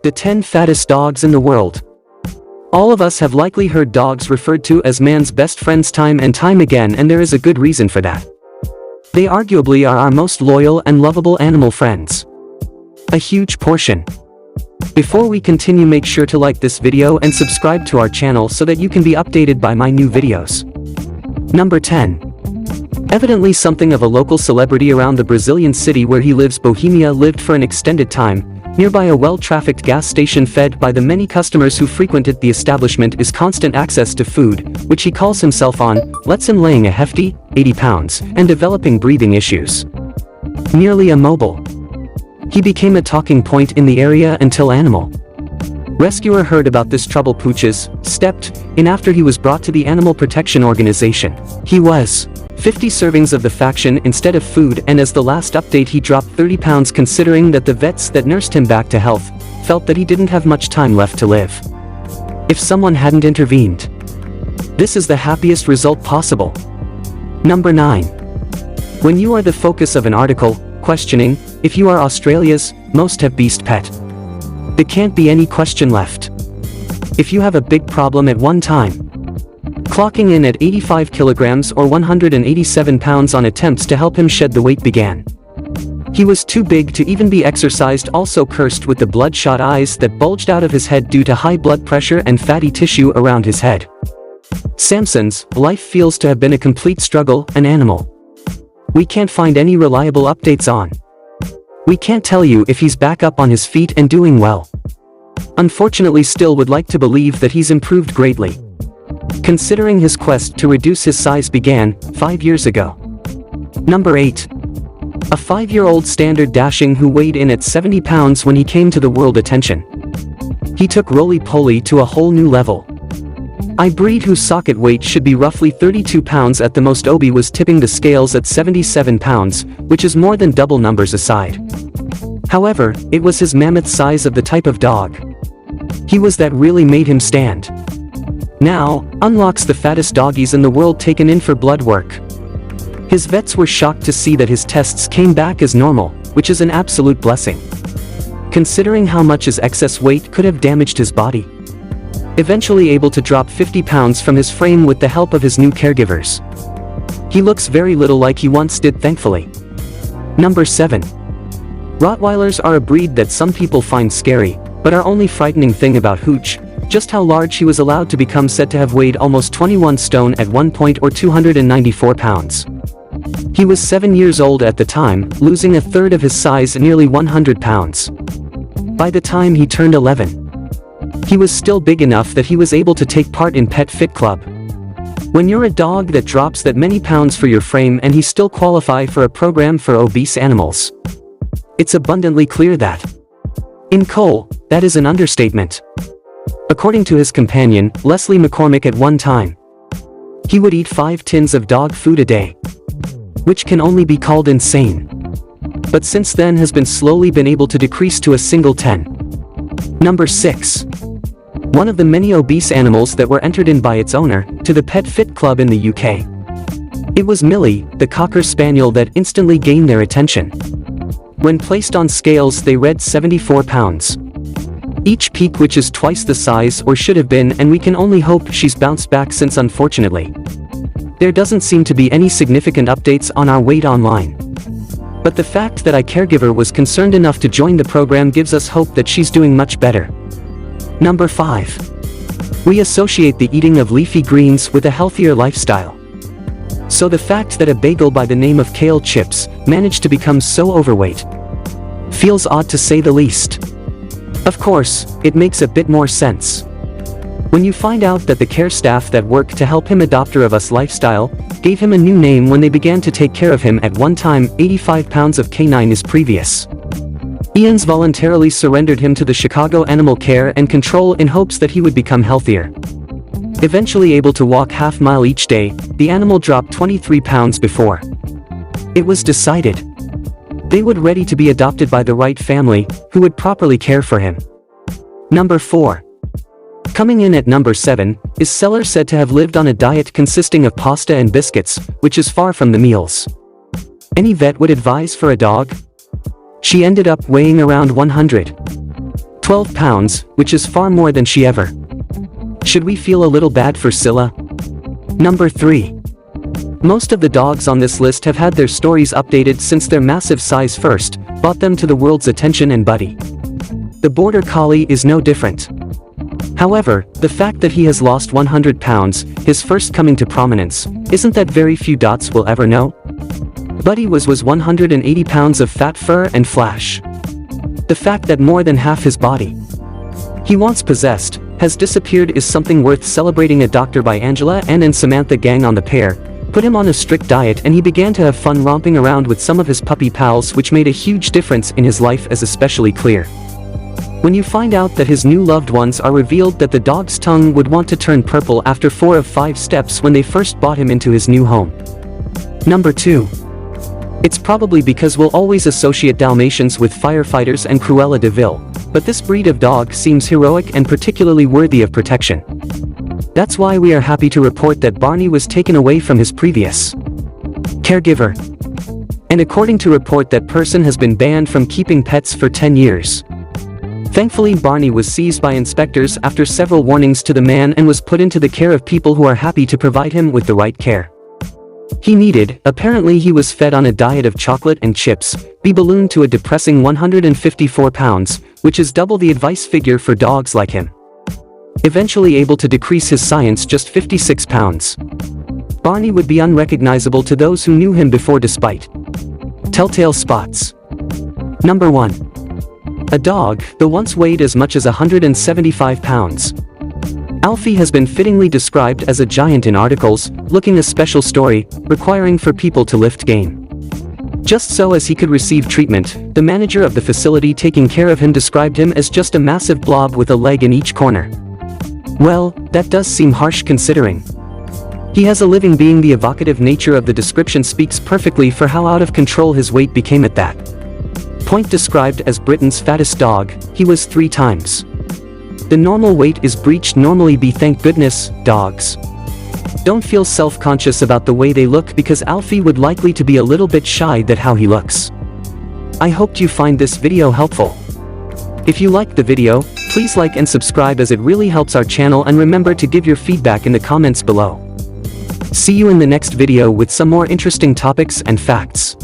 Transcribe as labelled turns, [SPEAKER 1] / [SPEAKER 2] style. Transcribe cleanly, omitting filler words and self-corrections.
[SPEAKER 1] The 10 fattest dogs in the world. All of us have likely heard dogs referred to as man's best friends time and time again, and there is a good reason for that. They arguably are our most loyal and lovable animal friends. A huge portion. Before we continue, make sure to like this video and subscribe to our channel so that you can be updated by my new videos. Number 10. Evidently something of a local celebrity around the Brazilian city where he lives, Bohemia, lived for an extended time nearby a well-trafficked gas station. Fed by the many customers who frequented the establishment is constant access to food, which he calls himself on, lets him laying a hefty 80 pounds and developing breathing issues. Nearly immobile. He became a talking point in the area until animal rescuer heard about this trouble. Pooches stepped in after he was brought to the animal protection organization. He was 50 servings of the faction instead of food, and as the last update he dropped 30 pounds, considering that the vets that nursed him back to health felt that he didn't have much time left to live if someone hadn't intervened. This is the happiest result possible. Number 9. When you are the focus of an article questioning if you are Australia's most have beast pet, there can't be any question left. If you have a big problem at one time, clocking in at 85 kilograms or 187 pounds on attempts to help him shed the weight began. He was too big to even be exercised, also cursed with the bloodshot eyes that bulged out of his head due to high blood pressure and fatty tissue around his head. Samson's life feels to have been a complete struggle, an animal we can't find any reliable updates on. We can't tell you if he's back up on his feet and doing well. Unfortunately, still would like to believe that he's improved greatly, considering his quest to reduce his size began 5 years ago. Number 8. A 5-year-old standard dachshund who weighed in at 70 pounds when he came to the world attention. He took roly-poly to a whole new level. A breed whose socket weight should be roughly 32 pounds at the most. Obese was tipping the scales at 77 pounds, which is more than double. Numbers aside, however, it was his mammoth size of the type of dog he was that really made him stand. Now, unlocks the fattest doggies in the world taken in for blood work. His vets were shocked to see that his tests came back as normal, which is an absolute blessing, considering how much his excess weight could have damaged his body. Eventually able to drop 50 pounds from his frame with the help of his new caregivers. He looks very little like he once did, thankfully. Number 7. Rottweilers are a breed that some people find scary, but our only frightening thing about Hooch, just how large he was allowed to become, said to have weighed almost 21 stone at one point or 294 pounds. He was 7 years old at the time, losing a third of his size, nearly 100 pounds. By the time he turned 11, he was still big enough that he was able to take part in Pet Fit Club. When you're a dog that drops that many pounds for your frame and he still qualify for a program for obese animals, it's abundantly clear that in Cole, that is an understatement. According to his companion, Leslie McCormick, at one time, he would eat 5 tins of dog food a day, which can only be called insane. But since then has slowly been able to decrease to a single 10. Number 6. One of the many obese animals that were entered in by its owner to the Pet Fit Club in the UK. It was Millie, the Cocker Spaniel, that instantly gained their attention. When placed on scales, they read 74 pounds. Each peak, which is twice the size, or should have been, and we can only hope she's bounced back since. Unfortunately, there doesn't seem to be any significant updates on our weight online. But the fact that a caregiver was concerned enough to join the program gives us hope that she's doing much better. Number 5. We associate the eating of leafy greens with a healthier lifestyle. So the fact that a bagel by the name of Kale Chips managed to become so overweight feels odd, to say the least. Of course, it makes a bit more sense when you find out that the care staff that worked to help him adopt of us lifestyle gave him a new name when they began to take care of him. At one time, 85 pounds of canine is previous. Ian's voluntarily surrendered him to the Chicago Animal Care and Control in hopes that he would become healthier. Eventually able to walk half-mile each day, the animal dropped 23 pounds before it was decided they would ready to be adopted by the right family, who would properly care for him. Number 4. Coming in at number 7, is Seller, said to have lived on a diet consisting of pasta and biscuits, which is far from the meals any vet would advise for a dog. She ended up weighing around 100 12 pounds, which is far more than she ever. Should we feel a little bad for Scylla? Number 3. Most of the dogs on this list have had their stories updated since their massive size first brought them to the world's attention and buddy. The Border Collie is no different. However, the fact that he has lost 100 pounds, his first coming to prominence, isn't that very few dots will ever know? Buddy was 180 pounds of fat fur and flash. The fact that more than half his body he once possessed has disappeared is something worth celebrating. A doctor by Angela and Samantha gang on the pair put him on a strict diet and he began to have fun romping around with some of his puppy pals, which made a huge difference in his life, as especially clear when you find out that his new loved ones are revealed that the dog's tongue would want to turn purple after 4 of 5 steps when they first brought him into his new home. Number 2. It's probably because we'll always associate Dalmatians with firefighters and Cruella de Vil, but this breed of dog seems heroic and particularly worthy of protection. That's why we are happy to report that Barney was taken away from his previous caregiver. And according to report, that person has been banned from keeping pets for 10 years. Thankfully, Barney was seized by inspectors after several warnings to the man and was put into the care of people who are happy to provide him with the right care he needed. Apparently he was fed on a diet of chocolate and chips, be ballooned to a depressing 154 pounds, which is double the advice figure for dogs like him. Eventually able to decrease his science just 56 pounds. Barney would be unrecognizable to those who knew him before despite telltale spots. Number 1. A dog that once weighed as much as 175 pounds. Alfie has been fittingly described as a giant in articles, looking a special story, requiring for people to lift game. Just so as he could receive treatment, the manager of the facility taking care of him described him as just a massive blob with a leg in each corner. Well, that does seem harsh considering he has a living being. The evocative nature of the description speaks perfectly for how out of control his weight became at that point. Described as Britain's fattest dog, he was 3 times the normal weight is breached. Normally be thank goodness, dogs don't feel self-conscious about the way they look, because Alfie would likely to be a little bit shy that how he looks. I hoped you find this video helpful. If you liked the video, please like and subscribe as it really helps our channel, and remember to give your feedback in the comments below. See you in the next video with some more interesting topics and facts.